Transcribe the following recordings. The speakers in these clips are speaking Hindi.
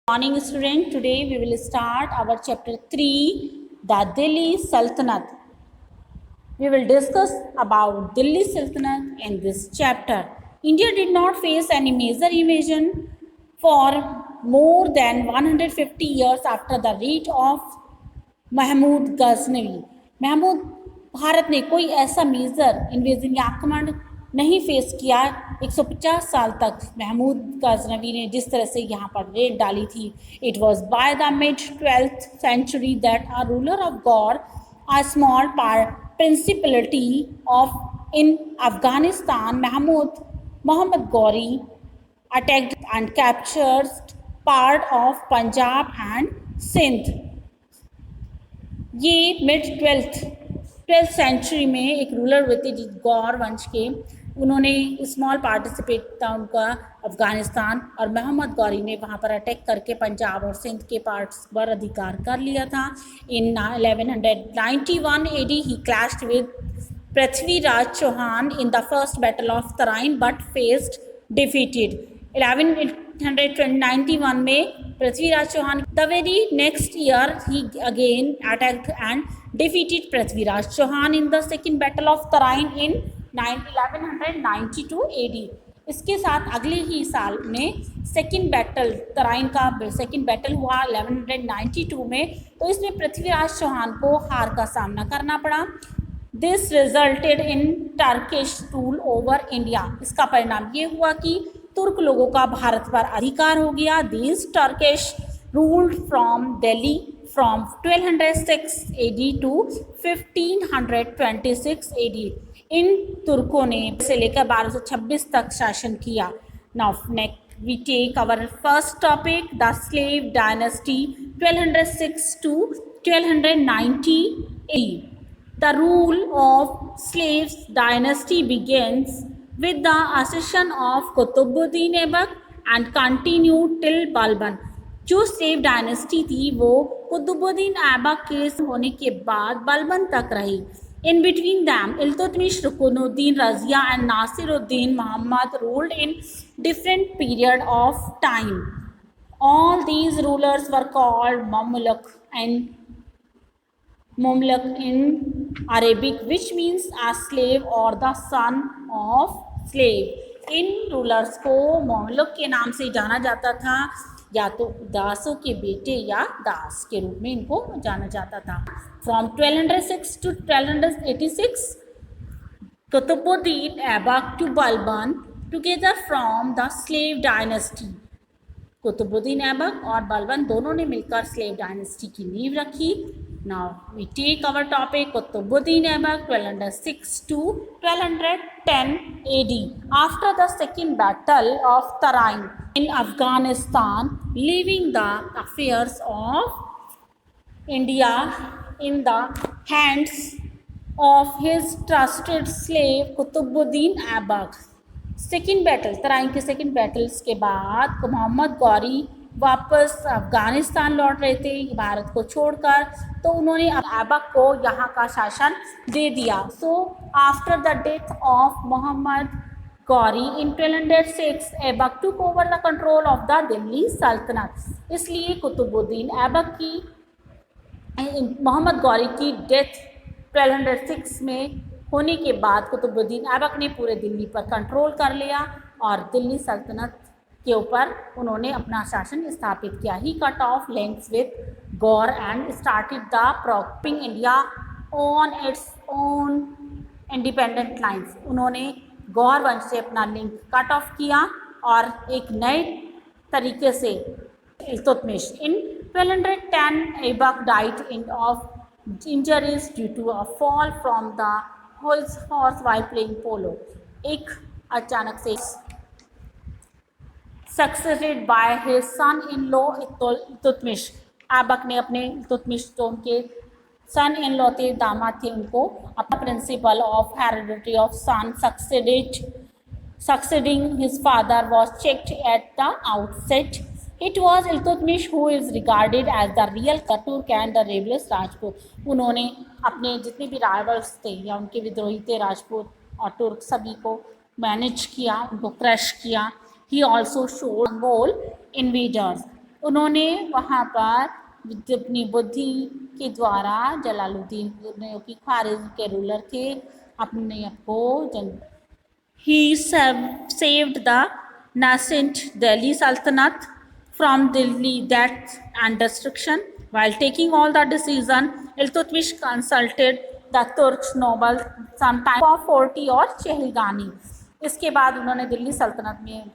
Morning student, today we will start our chapter 3, the Delhi Sultanate. We will discuss about Delhi Sultanate in this chapter. India did not face any major invasion for more than 150 years after the reign of Mahmood Ghaznavi. Mahmood Bharat ने कोई ऐसा मेजर इन्वेजन या आक्रमण नहीं फेस किया 150 साल तक। महमूद गजनवी ने जिस तरह से यहाँ पर रेड डाली थी, it was by the mid 12th century that a ruler of Gaur, a small principality of in Afghanistan, Muhammad Ghori, attacked and captured part of Punjab and Sindh। ये मिड ट्वेल्थ सेंचुरी में एक रूलर हुए थे गौर वंश के। उन्होंने स्मॉल पार्टिसिपेट था उनका अफ़गानिस्तान, और मोहम्मद गौरी ने वहाँ पर अटैक करके पंजाब और सिंध के पार्ट्स पर अधिकार कर लिया था। इन 1191 AD ही clashed with Prithviraj Chauhan in the first battle of Tarain but faced defeated. 1191 में Prithviraj Chauhan the very next year ही again attacked and defeated Prithviraj Chauhan in the second battle of Tarain in 1192 AD। इसके साथ अगले ही साल में सेकेंड बैटल तराइन का सेकेंड बैटल हुआ 1192 में, तो इसमें पृथ्वीराज चौहान को हार का सामना करना पड़ा। This resulted in Turkish rule over India. इसका परिणाम ये हुआ कि तुर्क लोगों का भारत पर अधिकार हो गया। These Turkish ruled from Delhi from 1206 AD to 1526 AD। इन तुर्कों ने से लेकर 1226 तक शासन किया। Now next we take our first topic, the slave dynasty 1206 to 1290 AD। The rule of slaves dynasty begins with the accession of Qutbuddin Aibak and continued till Balban। जो स्लेव डायनेस्टी थी वो कुतुबुद्दीन ऐबक के होने के बाद बलबन तक रही। In between them, Iltutmish, Rukunuddin, Razia and Nasiruddin Muhammad ruled in different period of time. All these rulers were called Mamluk in Arabic, which means a slave or the son of slave। In rulers को ममलुक के नाम से जाना जाता था, या तो दासों के बेटे या दास के रूप में इनको जाना जाता था। From 1206 to 1286 Qutbuddin Aibak to Balban together from the slave dynasty. Qutbuddin Aibak और बलबन दोनों ने मिलकर स्लेव डायनेस्टी की नींव रखी। Now we take our topic Qutbuddin Aibak 1206 to 1210 AD। After the second battle of Tarain in Afghanistan, leaving the affairs of India in the hands of his trusted slave Qutbuddin Aibak। Second battle Tarain के सेकेंड बैटल्स के बाद मोहम्मद गौरी वापस अफ़गानिस्तान लौट रहे थे भारत को छोड़कर, तो उन्होंने ऐबक को यहाँ का शासन दे दिया। So after the death of Mohammad Ghori in 1206 Aibak took over the control of the Delhi sultanate. इसलिए कुतुबुद्दीन ऐबक की मोहम्मद गौरी की डेथ 1206 में होने के बाद कुतुबुद्दीन ऐबक ने पूरे दिल्ली पर कंट्रोल कर लिया और दिल्ली सल्तनत के ऊपर उन्होंने अपना शासन स्थापित किया। He cut off links with Ghor and started the propping India on its own independent lines. उन्होंने गौर वंश से अपना लिंक कट ऑफ किया और एक नए तरीके से Iltutmish in 1210 Aibak died in of injuries due to a fall from the horse while playing polo. एक अचानक से succeeded by his son in law Iltutmish. Aibak ने अपने इल्तुतमिश जो उनके सन इन लॉ थे, दामाद थे, उनको अपना principle of heredity of son succeeding his father was checked at the outset. It was Iltutmish who is regarded as the real Turk and the rebellious Rajput। उन्होंने अपने जितने भी राइवल्स थे या उनके विद्रोही थे राजपूत और तुर्क सभी को मैनेज किया, उनको क्रश किया। He also showed Mongol invaders उन्होंने वहाँ पर अपनी बुद्धि के द्वारा जलालुद्दीन जो कि ख्वारिज़्म के रूलर थे अपने आप को he saved the nascent Delhi Sultanate from Delhi death and destruction. While taking all the decision, Iltutmish consulted the Turkish noble sometime for 40 और चहलगानी। इसके बाद उन्होंने दिल्ली सल्तनत में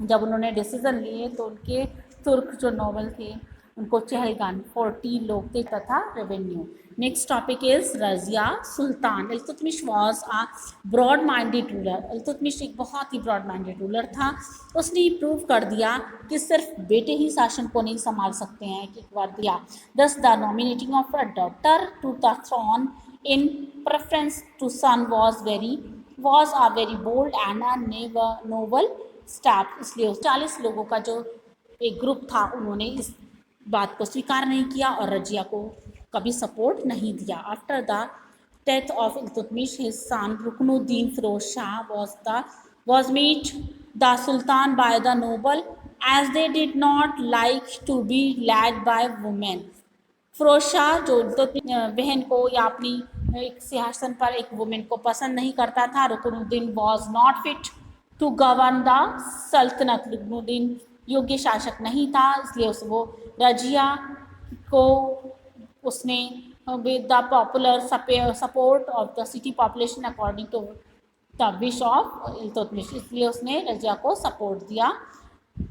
जब उन्होंने डिसीजन लिए तो उनके तुर्क जो नोबल थे उनको चहलगान 40 लोग थे तथा revenue. Next topic is Razia Sultan. Iltutmish was a broad minded ruler. Iltutmish एक बहुत ही ब्रॉड माइंडेड रूलर था। उसने प्रूव कर दिया कि सिर्फ बेटे ही शासन को नहीं संभाल सकते हैं, एक बार दिया। Thus the nominating of a daughter to the throne in preference to son was a very bold and a noble step. इसलिए 40 लोगों का जो एक ग्रुप था उन्होंने इस बात को स्वीकार नहीं किया और रजिया को कभी सपोर्ट नहीं दिया। After the death of Iltutmish his son Ruknuddin Firoz Shah was made the sultan by the noble as they did not like to be led by women। Firoz Shah जो बहन को या अपनी एक सिंहासन पर एक वुमेन को पसंद नहीं करता था। Ruknuddin was not fit to govern the sultanate. Ruknuddin योग्य शासक नहीं था, इसलिए वो रजिया को उसने with the popular support of the city population according to the wish of Iltutmish, इसलिए उसने रजिया को सपोर्ट दिया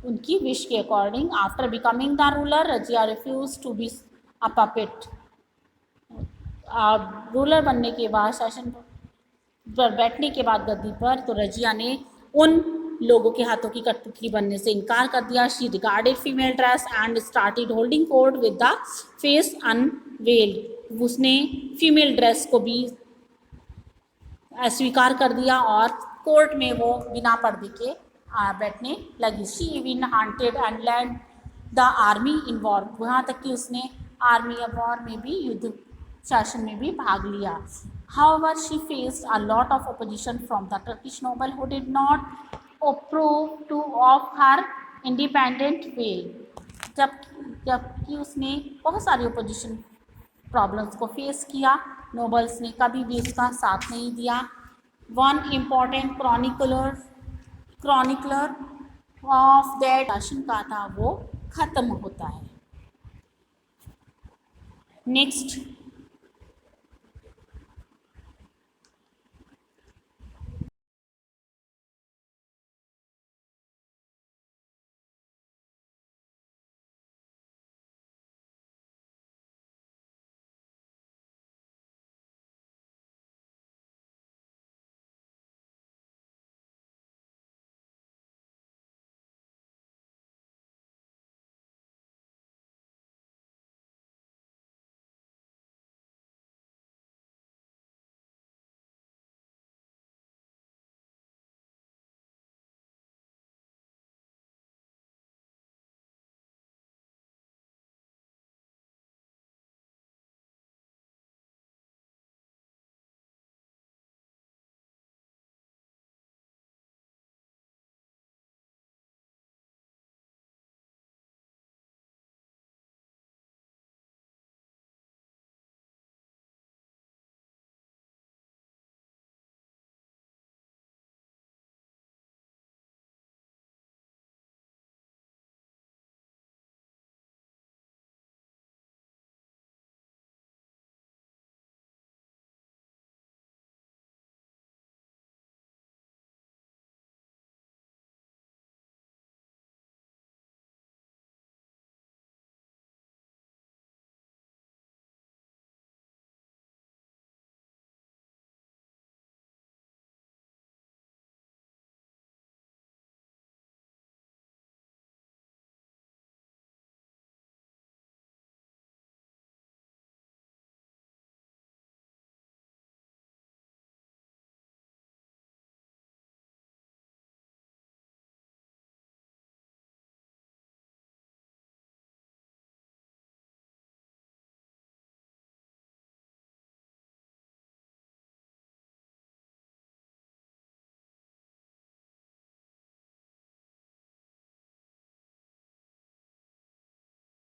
उनकी विश के according. After becoming the ruler Razia refuse to be a puppet. Ruler बनने के बाद, शासन पर बैठने के बाद गद्दी पर, तो रजिया ने उन लोगों के हाथों की कठपुतली बनने से इनकार कर दिया। She regarded female dress and started holding court with the face unveiled. उसने फीमेल ड्रेस को भी अस्वीकार कर दिया और कोर्ट में वो बिना पर्दे के बैठने लगी। She even hunted and led the army in war. वहाँ तक कि उसने आर्मी या वॉर में भी, युद्ध शासन में भी भाग लिया। However, she faced a lot of opposition from the Turkish noble who did not approve of her independent way। जबकि उसने बहुत सारी opposition प्रॉब्लम्स को फेस किया, नोबल्स ने कभी भी उसका साथ नहीं दिया। One important chronicler of that शासन का था वो खत्म होता है। नेक्स्ट